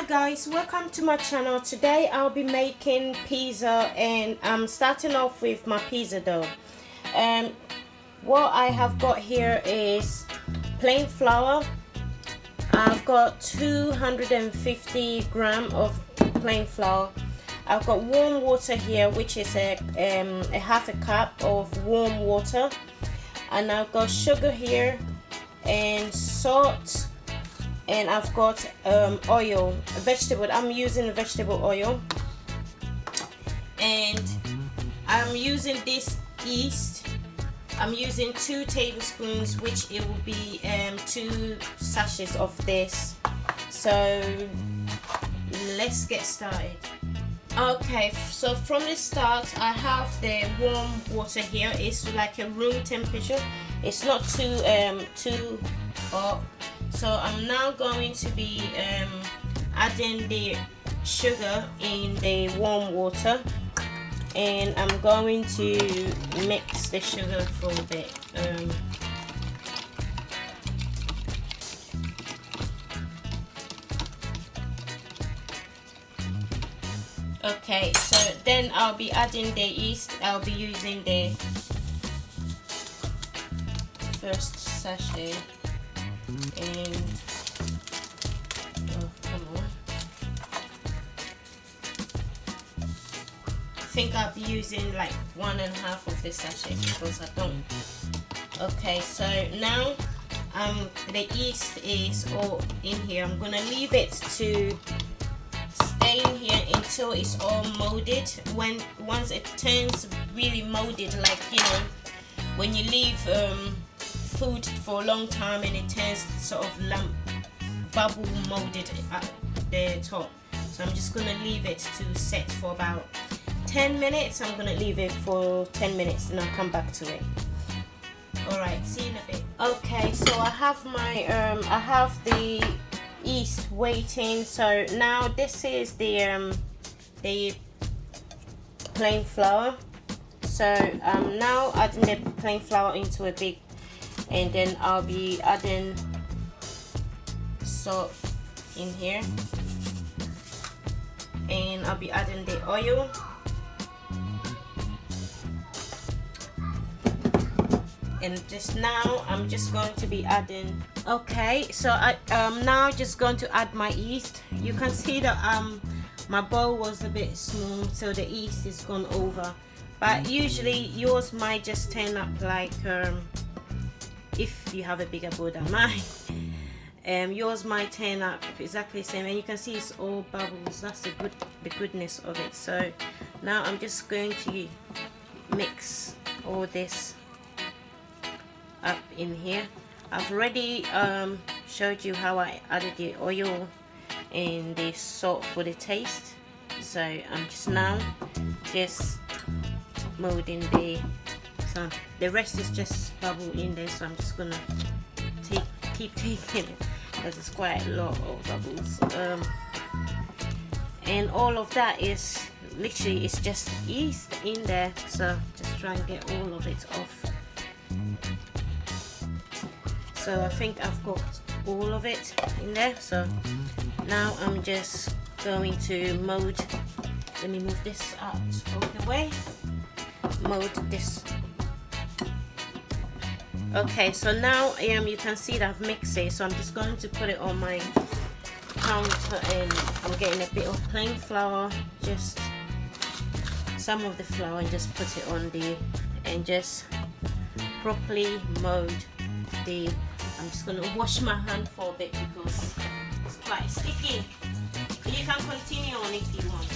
Hi guys, welcome to my channel. Today I'll be making pizza and I'm starting off with my pizza dough. What I have got here is plain flour. I've got 250 gram of plain flour. I've got warm water here, which is a half a cup of warm water, and I've got sugar here and salt, and I've got oil, vegetable. I'm using vegetable oil, and I'm using this yeast. I'm using 2 tablespoons, which it will be 2 sachets of this. So let's get started. Okay, so from the start I have the warm water here. It's like a room temperature. It's not too hot. So I'm now going to be adding the sugar in the warm water, and I'm going to mix the sugar for a bit. Okay, so then I'll be adding the yeast. I'll be using the first sachet, and oh, come on. I think I'll be using like 1.5 of the sachet because I don't. Okay, so now the yeast is all in here. I'm gonna leave it to stay in here until it's all molded. Once it turns really molded, like, you know, when you leave food for a long time and it turns sort of lump bubble molded at the top. So I'm just gonna leave it to set for about 10 minutes. I'm gonna leave it for 10 minutes and I'll come back to it. Alright, see you in a bit. Okay, so I have my I have the yeast waiting. So now this is the plain flour. So I'm now adding the plain flour into a big, and then I'll be adding salt in here, and I'll be adding the oil, and just now I'm just going to be adding. Okay, so I'm now just going to add my yeast. You can see that my bowl was a bit small, so the yeast is gone over, but usually yours might just turn up like if you have a bigger bowl than mine. Yours might turn up exactly the same, and you can see it's all bubbles. That's the goodness of it. So now I'm just going to mix all this up in here. I've already showed you how I added the oil and the salt for the taste. So I'm just now just molding so the rest is just bubble in there. So I'm just gonna keep taking it because it's quite a lot of bubbles, and all of that is literally, it's just yeast in there. So just try and get all of it off. So I think I've got all of it in there. So now I'm just going to mold. Let me move this out of the way. Mold this. Okay, so now you can see that I've mixed it. So I'm just going to put it on my counter, and I'm getting a bit of plain flour, just some of the flour, and just put it on and just properly mold the. I'm just going to wash my hand for a bit because it's quite sticky. You can continue on if you want.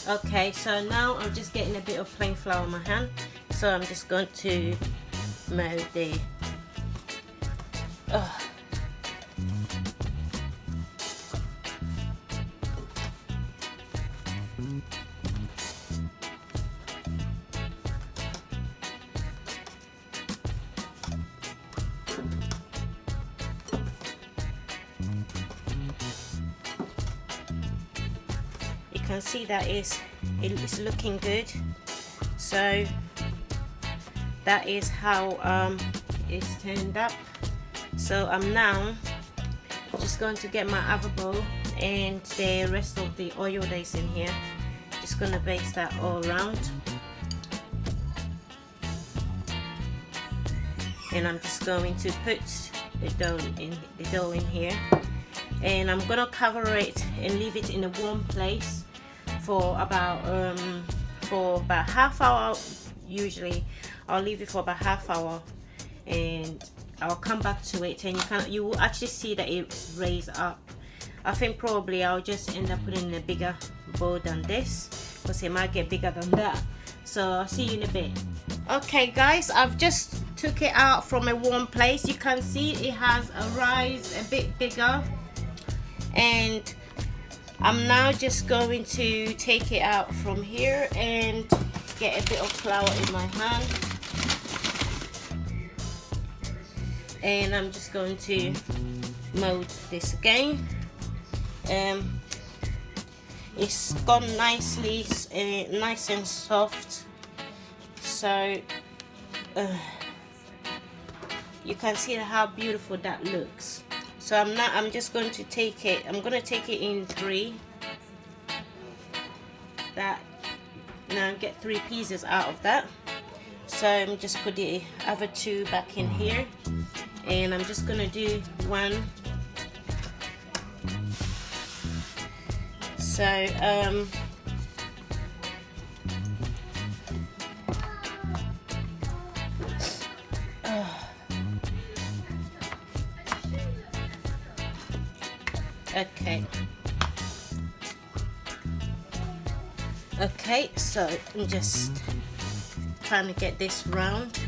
Okay, so now I'm just getting a bit of plain flour in my hand. So I'm just going to mold the. Can see that it is looking good. So that is how it's turned up. So I'm now Just going to get my other bowl and the rest of the oil that is in here. Just gonna base that all around. And I'm just going to put the dough in here, and I'm gonna cover it and leave it in a warm place for about half hour. Usually I'll leave it for about half hour, and I'll come back to it, and you will actually see that it's raised up. I think probably I'll just end up putting in a bigger bowl than this, because it might get bigger than that. So I'll see you in a bit. Okay guys, I've just took it out from a warm place. You can see it has a rise a bit bigger, and I'm now just going to take it out from here and get a bit of flour in my hand, and I'm just going to mold this again. It's gone nicely, nice and soft, so you can see how beautiful that looks. So I'm just going to take it. I'm going to take it in 3. That now get 3 pieces out of that. So I'm just put the other 2 back in here, and I'm just going to do 1. So okay, so I'm just trying to get this round.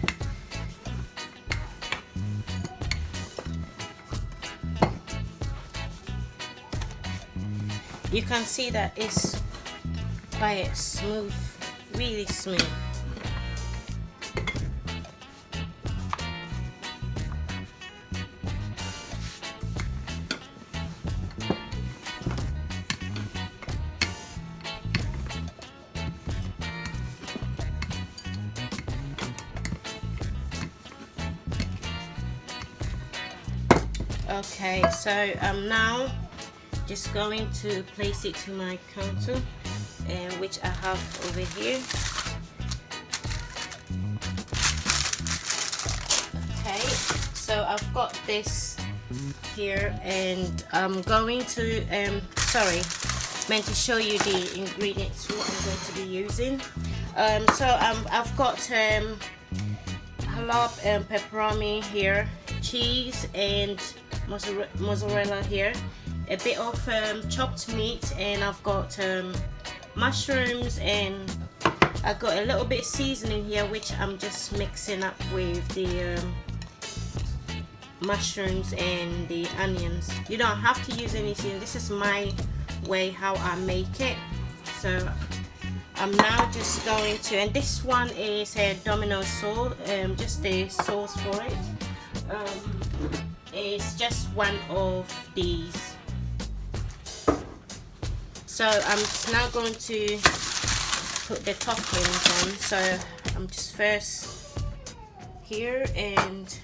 You can see that it's quite smooth, really smooth. Okay, so I'm now just going to place it to my counter, which I have over here. Okay, so I've got this here, and I'm going to meant to show you the ingredients what I'm going to be using. I've got halab and pepperoni here, cheese and mozzarella here, a bit of chopped meat, and I've got mushrooms, and I've got a little bit of seasoning here, which I'm just mixing up with the mushrooms and the onions. You don't have to use anything. This is my way how I make it. So I'm now just going to, and this one is a Domino's sauce, just the sauce for it. It's just one of these. So I'm just now going to put the toppings on. So I'm just first here, and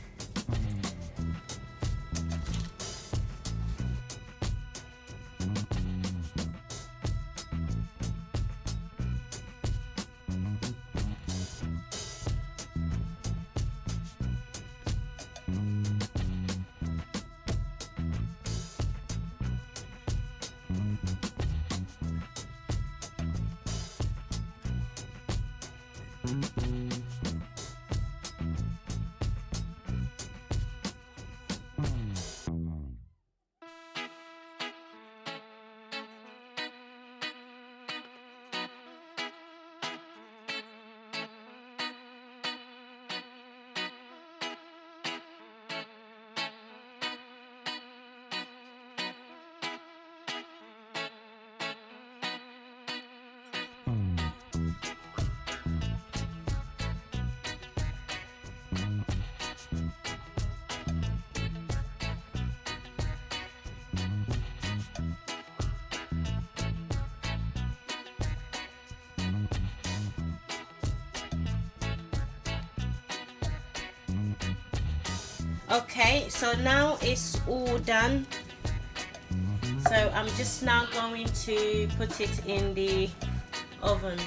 okay, so now it's all done. So I'm just now going to put it in the oven.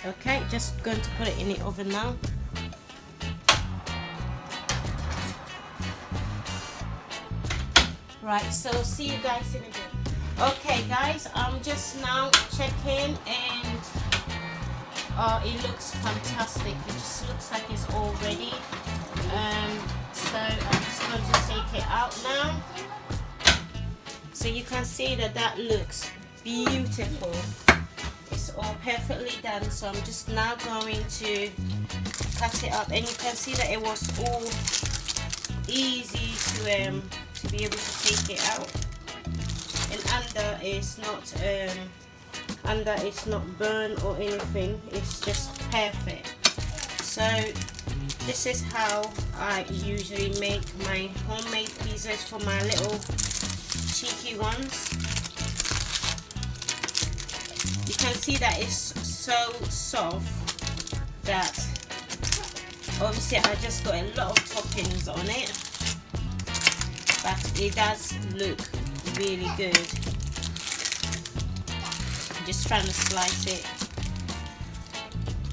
Okay, just going to put it in the oven now. Right, so see you guys in a bit. Okay guys, I'm just now checking, and it looks fantastic. It just looks like it's all ready. So I'm just going to take it out now. So you can see that that looks beautiful. It's all perfectly done. So I'm just now going to cut it up, and you can see that it was all easy to be able to take it out, and under it's not burnt or anything. It's just perfect. So this is how I usually make my homemade pizzas for my little cheeky ones. You can see that it's so soft that obviously I just got a lot of toppings on it, but it does look really good. I'm just trying to slice it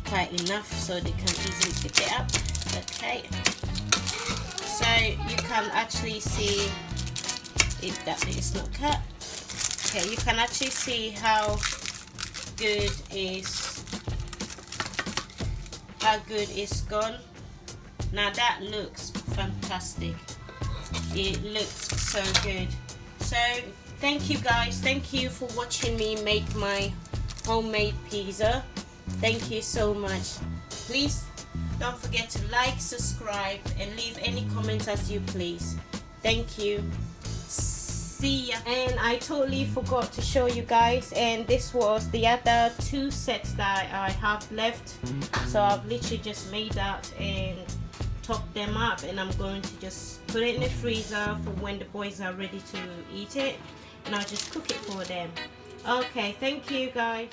quite enough so they can easily pick it up. Okay, so you can actually see if that is not cut. Okay, you can actually see how good it's gone. Now that looks fantastic. It looks so good. So thank you guys, thank you for watching me make my homemade pizza. Thank you so much. Please don't forget to like, subscribe, and leave any comments as you please. Thank you. See ya. And I totally forgot to show you guys, and this was the other 2 sets that I have left. So I've literally just made that and topped them up, and I'm going to just put it in the freezer for when the boys are ready to eat it, and I'll just cook it for them. Okay, thank you guys.